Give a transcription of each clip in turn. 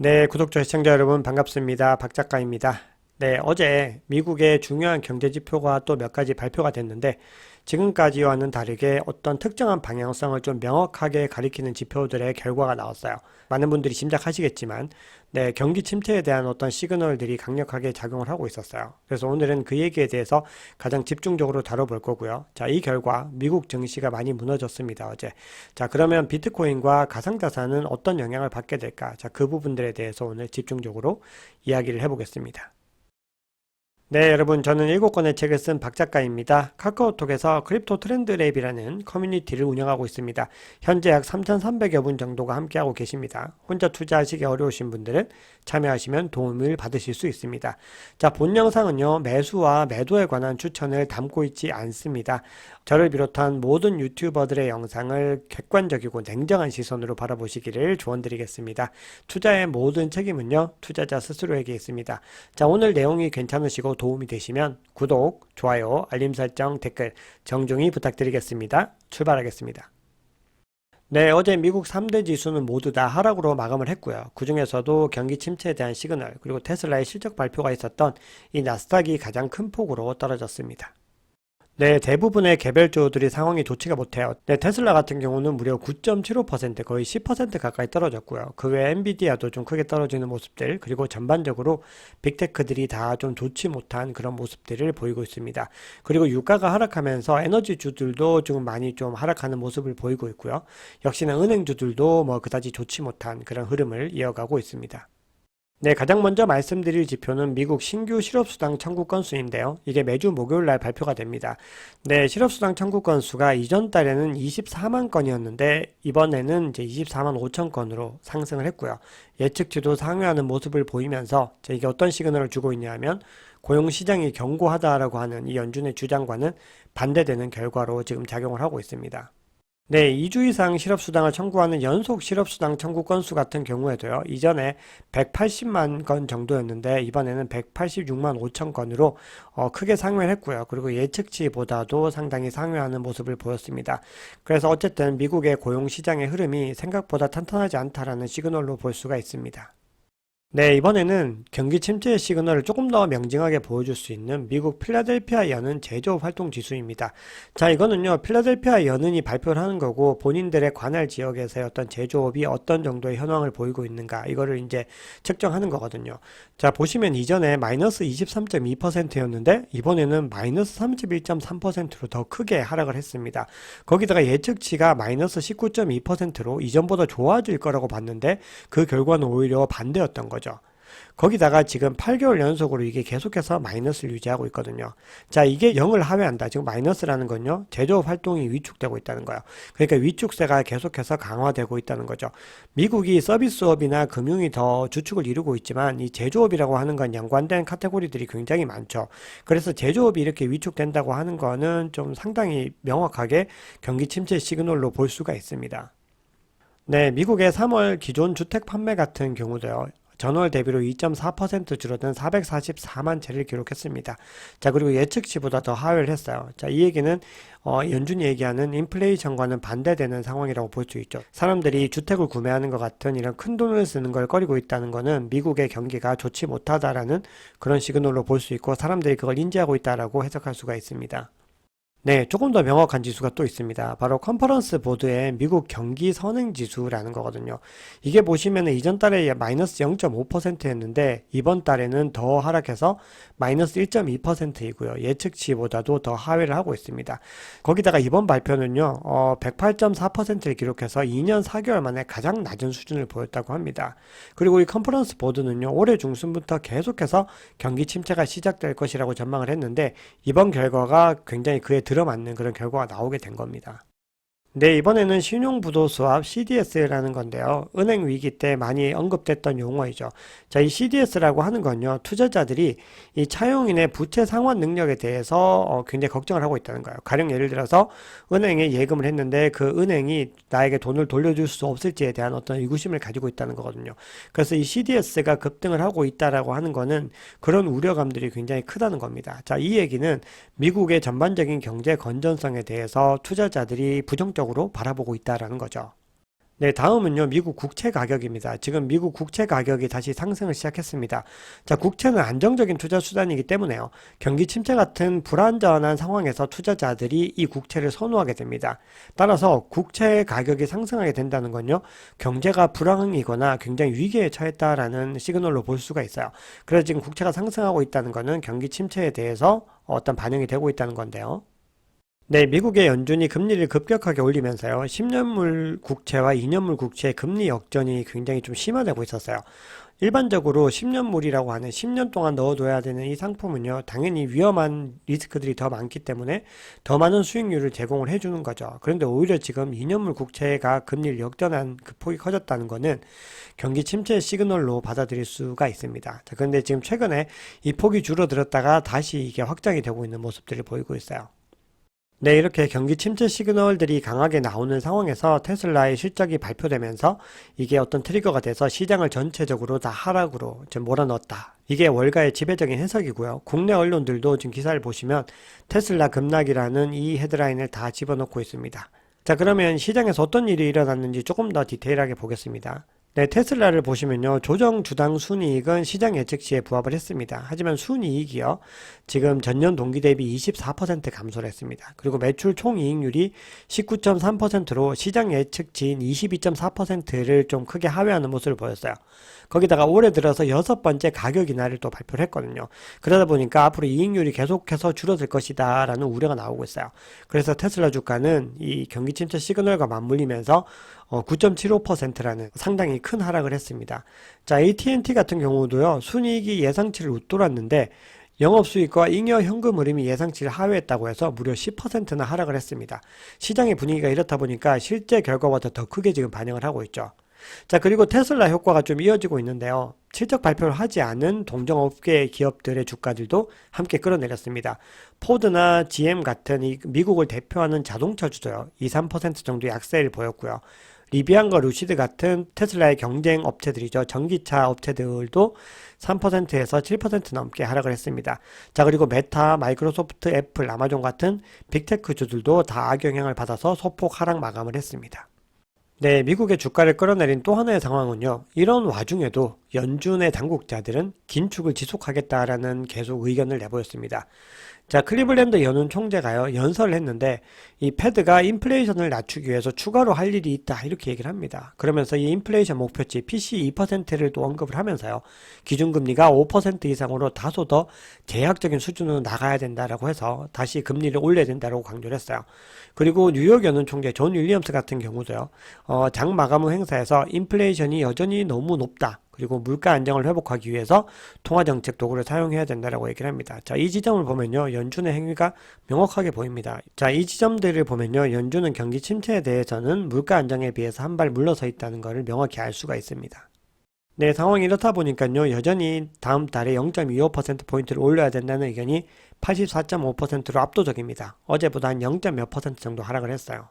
네, 구독자 시청자 여러분 반갑습니다. 박 작가입니다. 네, 어제 미국의 중요한 경제 지표가 또 몇 가지 발표가 됐는데 지금까지와는 다르게 어떤 특정한 방향성을 좀 명확하게 가리키는 지표들의 결과가 나왔어요. 많은 분들이 짐작하시겠지만 네, 경기 침체에 대한 어떤 시그널들이 강력하게 작용을 하고 있었어요. 그래서 오늘은 그 얘기에 대해서 가장 집중적으로 다뤄볼 거고요. 자, 이 결과 미국 증시가 많이 무너졌습니다, 어제. 자, 그러면 비트코인과 가상자산은 어떤 영향을 받게 될까? 자, 그 부분들에 대해서 오늘 집중적으로 이야기를 해보겠습니다. 네, 여러분, 저는 7권의 책을 쓴 박 작가입니다. 카카오톡에서 크립토 트렌드 랩이라는 커뮤니티를 운영하고 있습니다. 현재 약 3,300여 분 정도가 함께하고 계십니다. 혼자 투자하시기 어려우신 분들은 참여하시면 도움을 받으실 수 있습니다. 자, 본 영상은요, 매수와 매도에 관한 추천을 담고 있지 않습니다. 저를 비롯한 모든 유튜버들의 영상을 객관적이고 냉정한 시선으로 바라보시기를 조언드리겠습니다. 투자의 모든 책임은요, 투자자 스스로에게 있습니다. 자, 오늘 내용이 괜찮으시고 도움이 되시면 구독, 좋아요, 알림 설정, 댓글 정중히 부탁드리겠습니다. 출발하겠습니다. 네, 어제 미국 3대 지수는 모두 다 하락으로 마감을 했고요. 그 중에서도 경기 침체에 대한 시그널, 그리고 테슬라의 실적 발표가 있었던 이 나스닥이 가장 큰 폭으로 떨어졌습니다. 네, 대부분의 개별주들이 상황이 좋지가 못해요. 네, 테슬라 같은 경우는 무려 9.75% 거의 10% 가까이 떨어졌고요. 그 외에 엔비디아도 좀 크게 떨어지는 모습들, 그리고 전반적으로 빅테크들이 다 좀 좋지 못한 그런 모습들을 보이고 있습니다. 그리고 유가가 하락하면서 에너지주들도 좀 많이 좀 하락하는 모습을 보이고 있고요. 역시나 은행주들도 뭐 그다지 좋지 못한 그런 흐름을 이어가고 있습니다. 네, 가장 먼저 말씀드릴 지표는 미국 신규 실업수당 청구 건수인데요. 이게 매주 목요일 날 발표가 됩니다. 네, 실업수당 청구 건수가 이전 달에는 24만 건이었는데 이번에는 이제 24만 5천 건으로 상승을 했고요. 예측치도 상회하는 모습을 보이면서 이게 어떤 시그널을 주고 있냐면 고용시장이 견고하다라고 하는 이 연준의 주장과는 반대되는 결과로 지금 작용을 하고 있습니다. 네, 2주 이상 실업수당을 청구하는 연속 실업수당 청구 건수 같은 경우에도요, 이전에 180만 건 정도였는데, 이번에는 186만 5천 건으로 크게 상회를 했고요. 그리고 예측치보다도 상당히 상회하는 모습을 보였습니다. 그래서 어쨌든 미국의 고용시장의 흐름이 생각보다 탄탄하지 않다라는 시그널로 볼 수가 있습니다. 네, 이번에는 경기 침체의 시그널을 조금 더 명징하게 보여줄 수 있는 미국 필라델피아 연은 제조업 활동 지수입니다. 자, 이거는요, 필라델피아 연은이 발표를 하는 거고 본인들의 관할 지역에서의 어떤 제조업이 어떤 정도의 현황을 보이고 있는가 이거를 이제 측정하는 거거든요. 자, 보시면 이전에 마이너스 23.2%였는데 이번에는 마이너스 31.3%로 더 크게 하락을 했습니다. 거기다가 예측치가 마이너스 19.2%로 이전보다 좋아질 거라고 봤는데 그 결과는 오히려 반대였던 거죠. 거기다가 지금 8개월 연속으로 이게 계속해서 마이너스를 유지하고 있거든요. 자, 이게 0을 하회한다. 지금 마이너스라는 건요, 제조업 활동이 위축되고 있다는 거예요. 그러니까 위축세가 계속해서 강화되고 있다는 거죠. 미국이 서비스업이나 금융이 더 주축을 이루고 있지만 이 제조업이라고 하는 건 연관된 카테고리들이 굉장히 많죠. 그래서 제조업이 이렇게 위축된다고 하는 거는 좀 상당히 명확하게 경기 침체 시그널로 볼 수가 있습니다. 네, 미국의 3월 기존 주택 판매 같은 경우도요. 전월 대비로 2.4% 줄어든 444만 채를 기록했습니다. 자, 그리고 예측치보다 더 하회를 했어요. 자, 이 얘기는 연준이 얘기하는 인플레이션과는 반대되는 상황이라고 볼 수 있죠. 사람들이 주택을 구매하는 것 같은 이런 큰 돈을 쓰는 걸 꺼리고 있다는 것은 미국의 경기가 좋지 못하다라는 그런 시그널로 볼 수 있고 사람들이 그걸 인지하고 있다라고 해석할 수가 있습니다. 네, 조금 더 명확한 지수가 또 있습니다. 바로 컨퍼런스 보드의 미국 경기 선행 지수라는 거거든요. 이게 보시면은 이전 달에 마이너스 0.5%였는데 이번 달에는 더 하락해서 마이너스 1.2%이고요. 예측치보다도 더 하회를 하고 있습니다. 거기다가 이번 발표는요, 108.4%를 기록해서 2년 4개월 만에 가장 낮은 수준을 보였다고 합니다. 그리고 이 컨퍼런스 보드는요, 올해 중순부터 계속해서 경기 침체가 시작될 것이라고 전망을 했는데 이번 결과가 굉장히 그에 들어맞는 그런 결과가 나오게 된 겁니다. 네, 이번에는 신용부도수합 CDS라는 건데요. 은행 위기 때 많이 언급됐던 용어이죠. 자, 이 CDS라고 하는 건요, 투자자들이 이 차용인의 부채 상환 능력에 대해서 굉장히 걱정을 하고 있다는 거예요. 가령 예를 들어서 은행에 예금을 했는데 그 은행이 나에게 돈을 돌려줄 수 없을지에 대한 어떤 의구심을 가지고 있다는 거거든요. 그래서 이 CDS가 급등을 하고 있다라고 하는 거는 그런 우려감들이 굉장히 크다는 겁니다. 자, 이 얘기는 미국의 전반적인 경제 건전성에 대해서 투자자들이 부정적으로 바라보고 있다라는 거죠. 네, 다음은요, 미국 국채 가격입니다. 지금 미국 국채 가격이 다시 상승을 시작했습니다. 자, 국채는 안정적인 투자 수단이기 때문에요. 경기 침체 같은 불안전한 상황에서 투자자들이 이 국채를 선호하게 됩니다. 따라서 국채 가격이 상승하게 된다는 건요, 경제가 불황이거나 굉장히 위기에 처했다라는 시그널로 볼 수가 있어요. 그래서 지금 국채가 상승하고 있다는 것은 경기 침체에 대해서 어떤 반영이 되고 있다는 건데요. 네, 미국의 연준이 금리를 급격하게 올리면서요, 10년물 국채와 2년물 국채의 금리 역전이 굉장히 좀 심화되고 있었어요. 일반적으로 10년물이라고 하는 10년 동안 넣어둬야 되는 이 상품은요, 당연히 위험한 리스크들이 더 많기 때문에 더 많은 수익률을 제공을 해주는 거죠. 그런데 오히려 지금 2년물 국채가 금리를 역전한 그 폭이 커졌다는 것은 경기 침체 시그널로 받아들일 수가 있습니다. 자, 그런데 지금 최근에 이 폭이 줄어들었다가 다시 이게 확장이 되고 있는 모습들을 보이고 있어요. 네, 이렇게 경기 침체 시그널들이 강하게 나오는 상황에서 테슬라의 실적이 발표되면서 이게 어떤 트리거가 돼서 시장을 전체적으로 다 하락으로 좀 몰아넣었다. 이게 월가의 지배적인 해석이고요. 국내 언론들도 지금 기사를 보시면 테슬라 급락이라는 이 헤드라인을 다 집어넣고 있습니다. 자, 그러면 시장에서 어떤 일이 일어났는지 조금 더 디테일하게 보겠습니다. 네, 테슬라를 보시면요, 조정 주당 순이익은 시장 예측치에 부합을 했습니다. 하지만 순이익이요, 지금 전년 동기 대비 24% 감소를 했습니다. 그리고 매출 총이익률이 19.3%로 시장 예측치인 22.4%를 좀 크게 하회하는 모습을 보였어요. 거기다가 올해 들어서 6번째 가격 인하를 또 발표를 했거든요. 그러다 보니까 앞으로 이익률이 계속해서 줄어들 것이다 라는 우려가 나오고 있어요. 그래서 테슬라 주가는 이 경기 침체 시그널과 맞물리면서 9.75%라는 상당히 큰 하락을 했습니다. 자, AT&T 같은 경우도요, 순이익이 예상치를 웃돌았는데 영업수익과 잉여 현금 흐름이 예상치를 하회했다고 해서 무려 10%나 하락을 했습니다. 시장의 분위기가 이렇다 보니까 실제 결과보다 더 크게 지금 반영을 하고 있죠. 자, 그리고 테슬라 효과가 좀 이어지고 있는데요. 실적 발표를 하지 않은 동종업계 기업들의 주가들도 함께 끌어내렸습니다. 포드나 GM 같은 이 미국을 대표하는 자동차 주도요, 2, 3% 정도 약세를 보였고요. 리비안과 루시드 같은 테슬라의 경쟁 업체들이죠. 전기차 업체들도 3%에서 7% 넘게 하락을 했습니다. 자, 그리고 메타, 마이크로소프트, 애플, 아마존 같은 빅테크주들도 다 악영향을 받아서 소폭 하락 마감을 했습니다. 네, 미국의 주가를 끌어내린 또 하나의 상황은요, 이런 와중에도 연준의 당국자들은 긴축을 지속하겠다라는 계속 의견을 내보였습니다. 자, 클리블랜드 연은 총재가요, 연설을 했는데 이 패드가 인플레이션을 낮추기 위해서 추가로 할 일이 있다 이렇게 얘기를 합니다. 그러면서 이 인플레이션 목표치 PC 2%를 또 언급을 하면서요, 기준금리가 5% 이상으로 다소 더 제약적인 수준으로 나가야 된다라고 해서 다시 금리를 올려야 된다라고 강조를 했어요. 그리고 뉴욕 연은 총재 존 윌리엄스 같은 경우도요, 장 마감 후 행사에서 인플레이션이 여전히 너무 높다, 그리고 물가 안정을 회복하기 위해서 통화정책 도구를 사용해야 된다라고 얘기를 합니다. 자, 이 지점을 보면요, 연준의 행위가 명확하게 보입니다. 자, 이 지점들을 보면요, 연준은 경기 침체에 대해서는 물가 안정에 비해서 한 발 물러서 있다는 것을 명확히 알 수가 있습니다. 네, 상황이 이렇다 보니까요, 여전히 다음 달에 0.25%포인트를 올려야 된다는 의견이 84.5%로 압도적입니다. 어제보다 한 0. 몇 퍼센트 정도 하락을 했어요.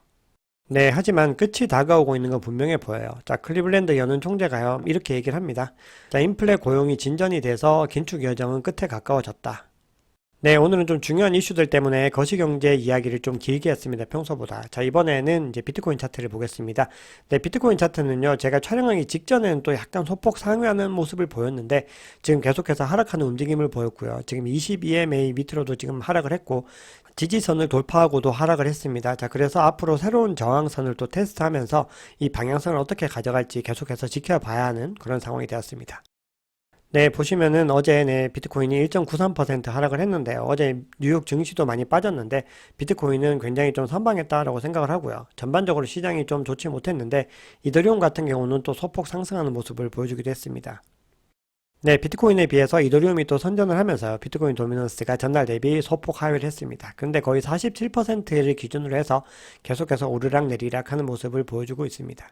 네, 하지만 끝이 다가오고 있는 건 분명해 보여요. 자, 클리블랜드 연은 총재가요, 이렇게 얘기를 합니다. 자, 인플레 고용이 진전이 돼서 긴축 여정은 끝에 가까워졌다. 네, 오늘은 좀 중요한 이슈들 때문에 거시경제 이야기를 좀 길게 했습니다. 평소보다. 자, 이번에는 이제 비트코인 차트를 보겠습니다. 네, 비트코인 차트는요, 제가 촬영하기 직전에는 또 약간 소폭 상회하는 모습을 보였는데 지금 계속해서 하락하는 움직임을 보였고요. 지금 22MA 밑으로도 지금 하락을 했고 지지선을 돌파하고도 하락을 했습니다. 자, 그래서 앞으로 새로운 저항선을 또 테스트하면서 이 방향성을 어떻게 가져갈지 계속해서 지켜봐야 하는 그런 상황이 되었습니다. 네, 보시면은 어제 비트코인이 1.93% 하락을 했는데요. 어제 뉴욕 증시도 많이 빠졌는데 비트코인은 굉장히 좀 선방했다라고 생각을 하고요. 전반적으로 시장이 좀 좋지 못했는데 이더리움 같은 경우는 또 소폭 상승하는 모습을 보여주기도 했습니다. 네, 비트코인에 비해서 이더리움이 또 선전을 하면서 비트코인 도미넌스가 전날 대비 소폭 하회를 했습니다. 근데 거의 47%를 기준으로 해서 계속해서 오르락 내리락 하는 모습을 보여주고 있습니다.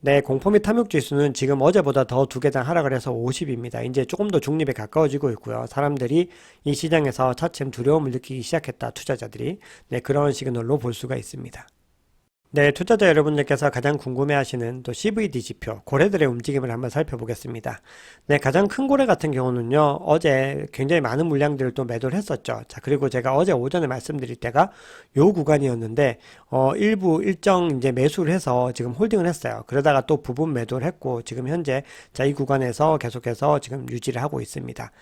네, 공포 및 탐욕 지수는 지금 어제보다 더 두 계단 하락을 해서 50입니다. 이제 조금 더 중립에 가까워지고 있고요. 사람들이 이 시장에서 차츰 두려움을 느끼기 시작했다, 투자자들이. 네, 그런 시그널로 볼 수가 있습니다. 네, 투자자 여러분들께서 가장 궁금해하시는 또 CVD 지표, 고래들의 움직임을 한번 살펴보겠습니다. 네, 가장 큰 고래 같은 경우는요, 어제 굉장히 많은 물량들을 또 매도를 했었죠. 자, 그리고 제가 어제 오전에 말씀드릴 때가 요 구간이었는데, 일부 일정 이제 매수를 해서 지금 홀딩을 했어요. 그러다가 또 부분 매도를 했고, 지금 현재 자, 이 구간에서 계속해서 지금 유지를 하고 있습니다.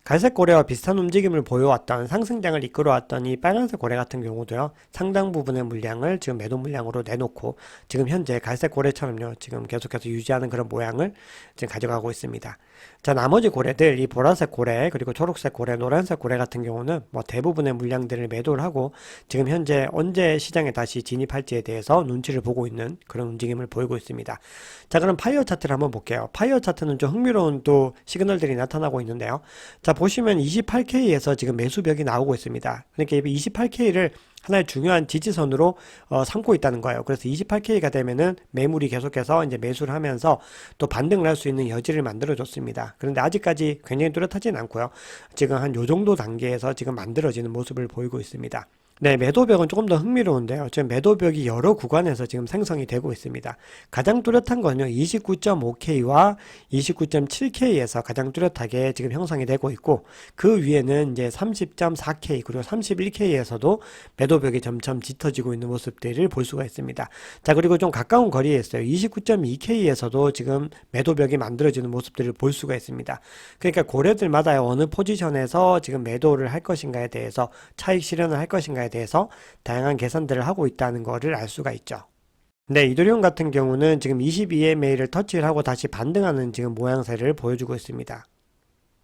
갈색 고래와 비슷한 움직임을 보여왔던 상승장을 이끌어왔던 이 빨간색 고래 같은 경우도요, 상당 부분의 물량을 지금 매도 물량으로 내놓고 지금 현재 갈색 고래처럼요, 지금 계속해서 유지하는 그런 모양을 지금 가져가고 있습니다. 자, 나머지 고래들, 이 보라색 고래, 그리고 초록색 고래, 노란색 고래 같은 경우는 뭐 대부분의 물량들을 매도를 하고 지금 현재 언제 시장에 다시 진입할지에 대해서 눈치를 보고 있는 그런 움직임을 보이고 있습니다. 자, 그럼 파이어 차트를 한번 볼게요. 파이어 차트는 좀 흥미로운 또 시그널들이 나타나고 있는데요. 자, 보시면 28K에서 지금 매수벽이 나오고 있습니다. 그러니까 28K를 하나의 중요한 지지선으로 삼고 있다는 거예요. 그래서 28K가 되면은 매물이 계속해서 이제 매수를 하면서 또 반등을 할 수 있는 여지를 만들어 줬습니다. 그런데 아직까지 굉장히 뚜렷하진 않고요. 지금 한 요 정도 단계에서 지금 만들어지는 모습을 보이고 있습니다. 네, 매도벽은 조금 더 흥미로운데요. 지금 매도벽이 여러 구간에서 지금 생성이 되고 있습니다. 가장 뚜렷한 건요, 29.5K와 29.7K에서 가장 뚜렷하게 지금 형성이 되고 있고, 그 위에는 이제 30.4K, 그리고 31K에서도 매도벽이 점점 짙어지고 있는 모습들을 볼 수가 있습니다. 자, 그리고 좀 가까운 거리에 있어요. 29.2K에서도 지금 매도벽이 만들어지는 모습들을 볼 수가 있습니다. 그러니까 고래들마다 어느 포지션에서 지금 매도를 할 것인가에 대해서 차익 실현을 할 것인가에 대해서 다양한 계산들을 하고 있다는 것을 알 수가 있죠. 네, 이더리움 같은 경우는 지금 22EMA를 터치를 하고 다시 반등하는 지금 모양새를 보여주고 있습니다.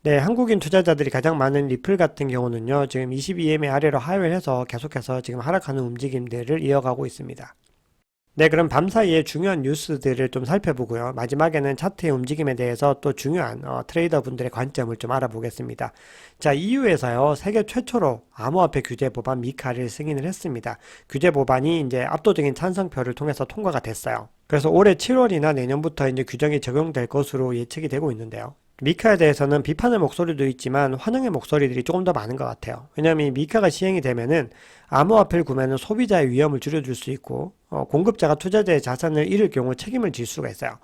네, 한국인 투자자들이 가장 많은 리플 같은 경우는요, 지금 22EMA 아래로 하회해서 계속해서 지금 하락하는 움직임들을 이어가고 있습니다. 네, 그럼 밤 사이에 중요한 뉴스들을 좀 살펴보고요. 마지막에는 차트의 움직임에 대해서 또 중요한 트레이더 분들의 관점을 좀 알아보겠습니다. 자, EU에서요, 세계 최초로 암호화폐 규제 법안 미카를 승인을 했습니다. 규제 법안이 이제 압도적인 찬성표를 통해서 통과가 됐어요. 그래서 올해 7월이나 내년부터 이제 규정이 적용될 것으로 예측이 되고 있는데요. 미카에 대해서는 비판의 목소리도 있지만 환영의 목소리들이 조금 더 많은 것 같아요. 왜냐하면 이 미카가 시행이 되면은 암호화폐를 구매하는 소비자의 위험을 줄여줄 수 있고 공급자가 투자자의 자산을 잃을 경우 책임을 질 수가 있어요.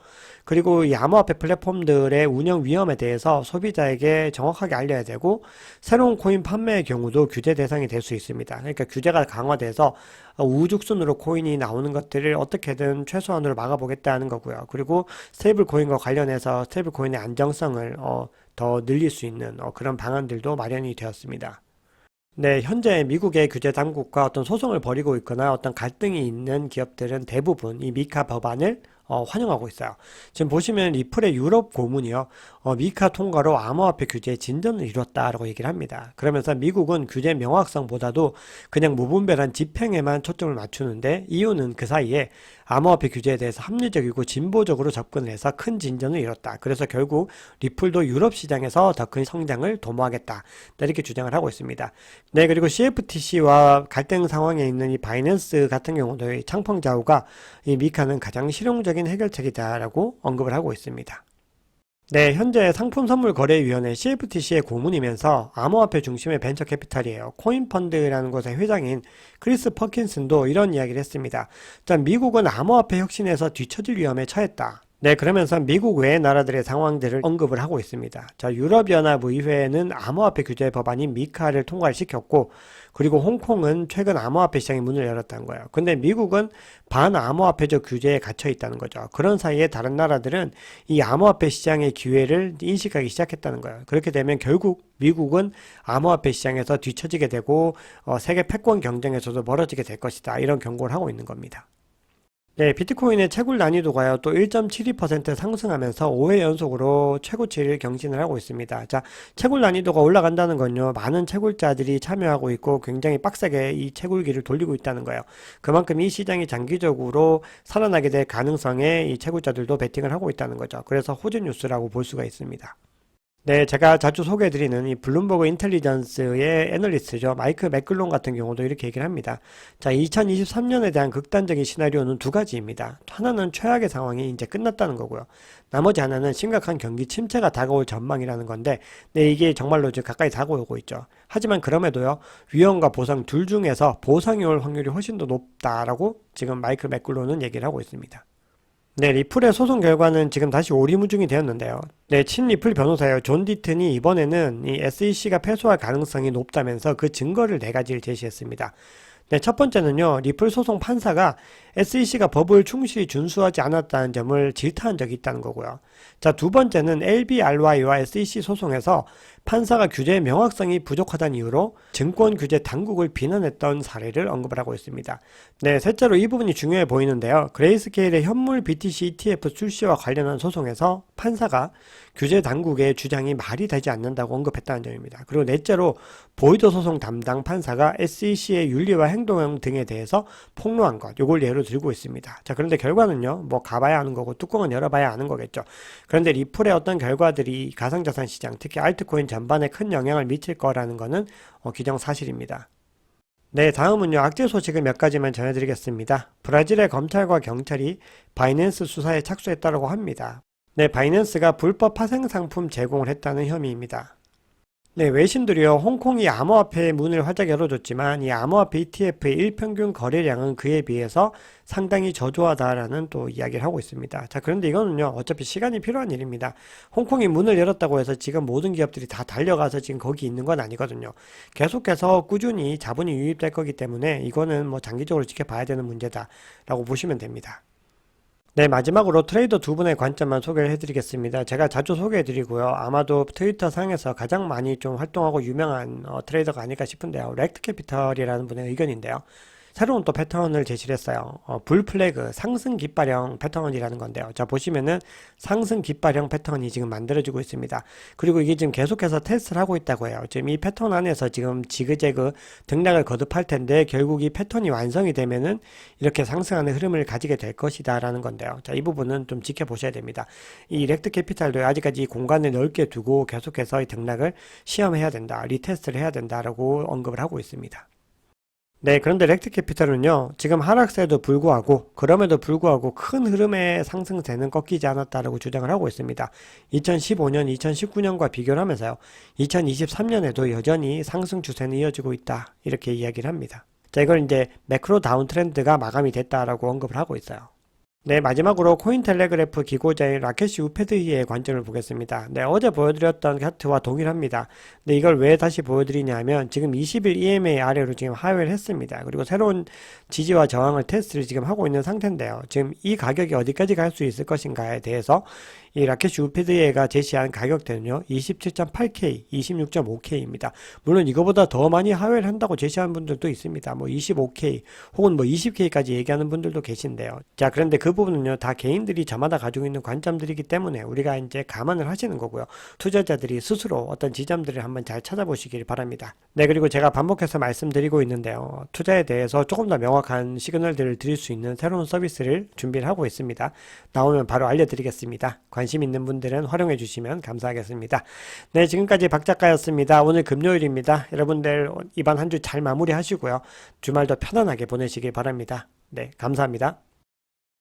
그리고 이 암호화폐 플랫폼들의 운영 위험에 대해서 소비자에게 정확하게 알려야 되고 새로운 코인 판매의 경우도 규제 대상이 될 수 있습니다. 그러니까 규제가 강화돼서 우후죽순으로 코인이 나오는 것들을 어떻게든 최소한으로 막아보겠다는 거고요. 그리고 스테이블 코인과 관련해서 스테이블 코인의 안정성을 더 늘릴 수 있는 그런 방안들도 마련이 되었습니다. 네, 현재 미국의 규제 당국과 어떤 소송을 벌이고 있거나 어떤 갈등이 있는 기업들은 대부분 이 미카 법안을 환영하고 있어요. 지금 보시면 리플의 유럽 고문이요, 미카 통과로 암호화폐 규제에 진전을 이뤘다라고 얘기를 합니다. 그러면서 미국은 규제 명확성보다도 그냥 무분별한 집행에만 초점을 맞추는데 이유는 그 사이에 암호화폐 규제에 대해서 합리적이고 진보적으로 접근을 해서 큰 진전을 이뤘다. 그래서 결국 리플도 유럽 시장에서 더 큰 성장을 도모하겠다. 이렇게 주장을 하고 있습니다. 네, 그리고 CFTC와 갈등 상황에 있는 이 바이낸스 같은 경우도 이 창펑 자우가 이 미카는 가장 실용적인 해결책이다라고 언급을 하고 있습니다. 네, 현재 상품선물거래위원회 CFTC의 고문이면서 암호화폐 중심의 벤처 캐피탈이에요. 코인펀드라는 곳의 회장인 크리스 퍼킨슨도 이런 이야기를 했습니다. 자, 미국은 암호화폐 혁신에서 뒤처질 위험에 처했다. 네, 그러면서 미국 외의 나라들의 상황들을 언급을 하고 있습니다. 자, 유럽연합의회는 암호화폐 규제 법안인 미카를 통과를 시켰고, 그리고 홍콩은 최근 암호화폐 시장의 문을 열었다는 거예요. 근데 미국은 반암호화폐적 규제에 갇혀 있다는 거죠. 그런 사이에 다른 나라들은 이 암호화폐 시장의 기회를 인식하기 시작했다는 거예요. 그렇게 되면 결국 미국은 암호화폐 시장에서 뒤처지게 되고 세계 패권 경쟁에서도 멀어지게 될 것이다. 이런 경고를 하고 있는 겁니다. 네, 비트코인의 채굴 난이도가요, 또 1.72% 상승하면서 5회 연속으로 최고치를 경신을 하고 있습니다. 자, 채굴 난이도가 올라간다는 건요, 많은 채굴자들이 참여하고 있고 굉장히 빡세게 이 채굴기를 돌리고 있다는 거예요. 그만큼 이 시장이 장기적으로 살아나게 될 가능성에 이 채굴자들도 베팅을 하고 있다는 거죠. 그래서 호재 뉴스라고 볼 수가 있습니다. 네, 제가 자주 소개해드리는 이 블룸버그 인텔리전스의 애널리스트죠. 마이크 맥글론 같은 경우도 이렇게 얘기를 합니다. 자, 2023년에 대한 극단적인 시나리오는 두 가지입니다. 하나는 최악의 상황이 이제 끝났다는 거고요. 나머지 하나는 심각한 경기 침체가 다가올 전망이라는 건데, 네, 이게 정말로 지금 가까이 다가오고 있죠. 하지만 그럼에도요, 위험과 보상 둘 중에서 보상이 올 확률이 훨씬 더 높다라고 지금 마이크 맥글론은 얘기를 하고 있습니다. 네, 리플의 소송 결과는 지금 다시 오리무중이 되었는데요. 네, 친 리플 변호사요. 존 디튼이 이번에는 이 SEC가 패소할 가능성이 높다면서 그 증거를 네 가지를 제시했습니다. 네, 첫 번째는요, 리플 소송 판사가 SEC가 법을 충실히 준수하지 않았다는 점을 질타한 적이 있다는 거고요. 자, 두 번째는 LBRY와 SEC 소송에서 판사가 규제의 명확성이 부족하다는 이유로 증권 규제 당국을 비난했던 사례를 언급을 하고 있습니다. 네, 셋째로 이 부분이 중요해 보이는데요. 그레이스케일의 현물 BTC ETF 출시와 관련한 소송에서 판사가 규제 당국의 주장이 말이 되지 않는다고 언급했다는 점입니다. 그리고 넷째로 보이더 소송 담당 판사가 SEC의 윤리와 행동 등에 대해서 폭로한 것, 요걸 예로 들고 있습니다. 자, 그런데 결과는요, 뭐 가봐야 아는 거고 뚜껑은 열어봐야 아는 거겠죠. 그런데 리플의 어떤 결과들이 가상자산 시장, 특히 알트코인 전반에 큰 영향을 미칠 거라는 거는 기정사실입니다. 네, 다음은요, 악재 소식을 몇 가지만 전해드리겠습니다. 브라질의 검찰과 경찰이 바이낸스 수사에 착수했다고 합니다. 네, 바이낸스가 불법 파생 상품 제공을 했다는 혐의입니다. 네, 외신들이요, 홍콩이 암호화폐의 문을 활짝 열어줬지만 이 암호화폐 ETF의 일평균 거래량은 그에 비해서 상당히 저조하다라는 또 이야기를 하고 있습니다. 자, 그런데 이거는요, 어차피 시간이 필요한 일입니다. 홍콩이 문을 열었다고 해서 지금 모든 기업들이 다 달려가서 지금 거기 있는 건 아니거든요. 계속해서 꾸준히 자본이 유입될 거기 때문에 이거는 뭐 장기적으로 지켜봐야 되는 문제다라고 보시면 됩니다. 네, 마지막으로 트레이더 두 분의 관점만 소개를 해드리겠습니다. 제가 자주 소개해드리고요. 아마도 트위터 상에서 가장 많이 좀 활동하고 유명한 트레이더가 아닐까 싶은데요. 렉트 캐피털이라는 분의 의견인데요. 새로운 또 패턴을 제시를 했어요. 불 플래그 상승 깃발형 패턴이라는 건데요. 자, 보시면은 상승 깃발형 패턴이 지금 만들어지고 있습니다. 그리고 이게 지금 계속해서 테스트를 하고 있다고 해요. 지금 이 패턴 안에서 지금 지그재그 등락을 거듭할 텐데 결국 이 패턴이 완성이 되면은 이렇게 상승하는 흐름을 가지게 될 것이다라는 건데요. 자, 이 부분은 좀 지켜보셔야 됩니다. 이 렉트 캐피탈도 아직까지 공간을 넓게 두고 계속해서 이 등락을 시험해야 된다, 리테스트를 해야 된다라고 언급을 하고 있습니다. 네, 그런데 렉트 캐피탈은요, 지금 하락세에도 불구하고, 그럼에도 불구하고 큰 흐름의 상승세는 꺾이지 않았다라고 주장을 하고 있습니다. 2015년, 2019년과 비교를 하면서요, 2023년에도 여전히 상승 추세는 이어지고 있다. 이렇게 이야기를 합니다. 자, 이걸 이제 매크로 다운 트렌드가 마감이 됐다라고 언급을 하고 있어요. 네, 마지막으로 코인텔레그래프 기고자인 라케시 우페드히의 관점을 보겠습니다. 네, 어제 보여드렸던 차트와 동일합니다. 네, 이걸 왜 다시 보여드리냐면 지금 20일 EMA 아래로 지금 하회를 했습니다. 그리고 새로운 지지와 저항을 테스트를 지금 하고 있는 상태인데요. 지금 이 가격이 어디까지 갈 수 있을 것인가에 대해서 이 라케시 우페드히가 제시한 가격대는요, 27.8K, 26.5K입니다. 물론 이거보다 더 많이 하회를 한다고 제시하는 분들도 있습니다. 뭐 25K 혹은 뭐 20K까지 얘기하는 분들도 계신데요. 자, 그런데 그 부분은요, 다 개인들이 저마다 가지고 있는 관점들이기 때문에 우리가 이제 감안을 하시는 거고요. 투자자들이 스스로 어떤 지점들을 한번 잘 찾아보시길 바랍니다. 네, 그리고 제가 반복해서 말씀드리고 있는데요. 투자에 대해서 조금 더 명확한 시그널들을 드릴 수 있는 새로운 서비스를 준비를 하고 있습니다. 나오면 바로 알려드리겠습니다. 관심 있는 분들은 활용해 주시면 감사하겠습니다. 네, 지금까지 박 작가였습니다. 오늘 금요일입니다. 여러분들 이번 한 주 잘 마무리하시고요. 주말도 편안하게 보내시길 바랍니다. 네, 감사합니다.